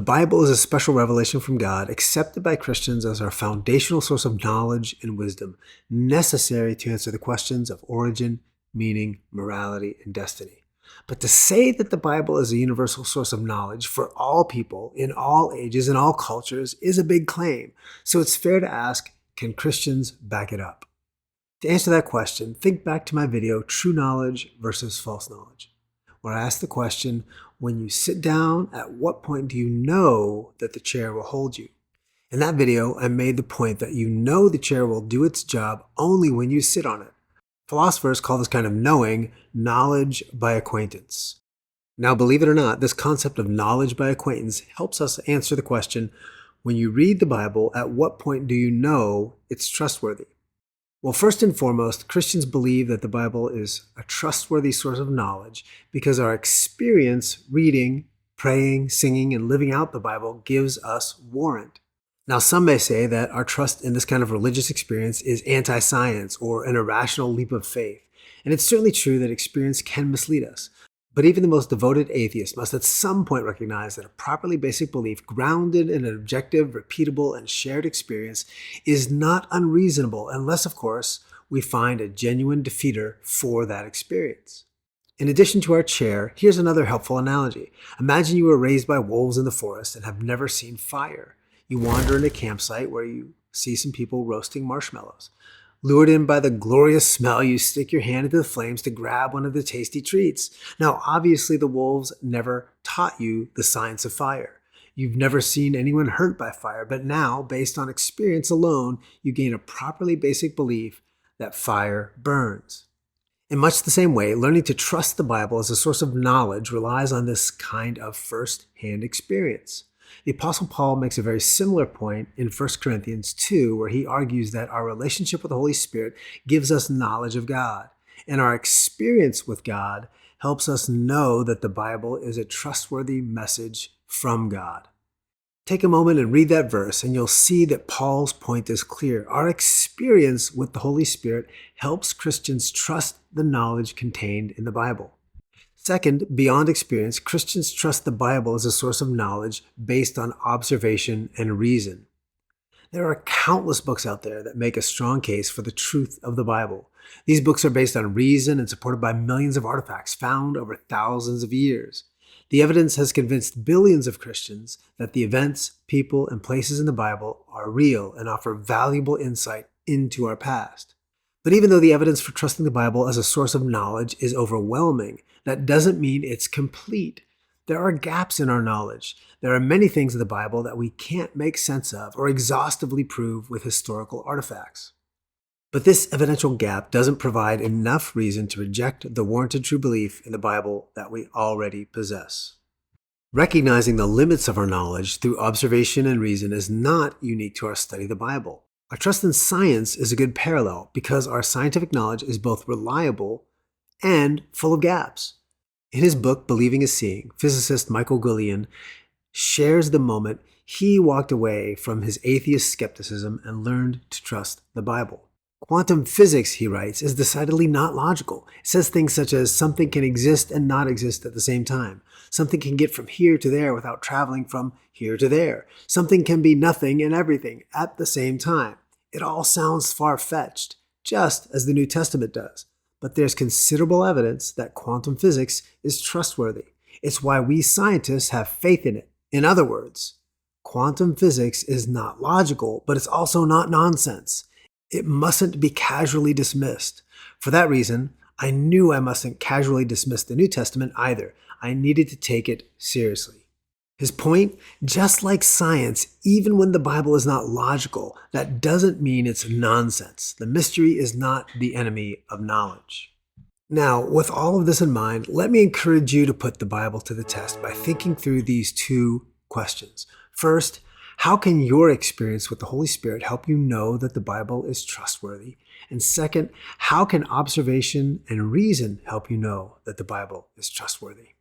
Bible is a special revelation from God accepted by Christians as our foundational source of knowledge and wisdom necessary to answer the questions of origin, meaning, morality, and destiny. But to say that the Bible is a universal source of knowledge for all people, in all ages, and all cultures is a big claim. So it's fair to ask, can Christians back it up? To answer that question, think back to my video, True Knowledge versus False Knowledge, where I asked the question, when you sit down, at what point do you know that the chair will hold you? In that video, I made the point that you know the chair will do its job only when you sit on it. Philosophers call this kind of knowing knowledge by acquaintance. Now, believe it or not, this concept of knowledge by acquaintance helps us answer the question, when you read the Bible, at what point do you know it's trustworthy? Well, first and foremost, Christians believe that the Bible is a trustworthy source of knowledge because our experience reading, praying, singing, and living out the Bible gives us warrant. Now, some may say that our trust in this kind of religious experience is anti-science or an irrational leap of faith. And it's certainly true that experience can mislead us. But even the most devoted atheist must at some point recognize that a properly basic belief grounded in an objective, repeatable, and shared experience is not unreasonable unless, of course, we find a genuine defeater for that experience. In addition to our chair, here's another helpful analogy. Imagine you were raised by wolves in the forest and have never seen fire. You wander in a campsite where you see some people roasting marshmallows. Lured in by the glorious smell, you stick your hand into the flames to grab one of the tasty treats. Now, obviously, the wolves never taught you the science of fire. You've never seen anyone hurt by fire, but now, based on experience alone, you gain a properly basic belief that fire burns. In much the same way, learning to trust the Bible as a source of knowledge relies on this kind of first-hand experience. The Apostle Paul makes a very similar point in 1 Corinthians 2, where he argues that our relationship with the Holy Spirit gives us knowledge of God, and our experience with God helps us know that the Bible is a trustworthy message from God. Take a moment and read that verse, and you'll see that Paul's point is clear. Our experience with the Holy Spirit helps Christians trust the knowledge contained in the Bible. Second, beyond experience, Christians trust the Bible as a source of knowledge based on observation and reason. There are countless books out there that make a strong case for the truth of the Bible. These books are based on reason and supported by millions of artifacts found over thousands of years. The evidence has convinced billions of Christians that the events, people, and places in the Bible are real and offer valuable insight into our past. But even though the evidence for trusting the Bible as a source of knowledge is overwhelming, that doesn't mean it's complete. There are gaps in our knowledge. There are many things in the Bible that we can't make sense of or exhaustively prove with historical artifacts. But this evidential gap doesn't provide enough reason to reject the warranted true belief in the Bible that we already possess. Recognizing the limits of our knowledge through observation and reason is not unique to our study of the Bible. Our trust in science is a good parallel because our scientific knowledge is both reliable and full of gaps. In his book, Believing is Seeing, physicist Michael Goulian shares the moment he walked away from his atheist skepticism and learned to trust the Bible. Quantum physics, he writes, is decidedly not logical. It says things such as something can exist and not exist at the same time. Something can get from here to there without traveling from here to there. Something can be nothing and everything at the same time. It all sounds far-fetched, just as the New Testament does. But there's considerable evidence that quantum physics is trustworthy. It's why we scientists have faith in it. In other words, quantum physics is not logical, but it's also not nonsense. It mustn't be casually dismissed. For that reason, I knew I mustn't casually dismiss the New Testament either. I needed to take it seriously. His point, just like science, even when the Bible is not logical, that doesn't mean it's nonsense. The mystery is not the enemy of knowledge. Now, with all of this in mind, let me encourage you to put the Bible to the test by thinking through these two questions. First, how can your experience with the Holy Spirit help you know that the Bible is trustworthy? And second, how can observation and reason help you know that the Bible is trustworthy?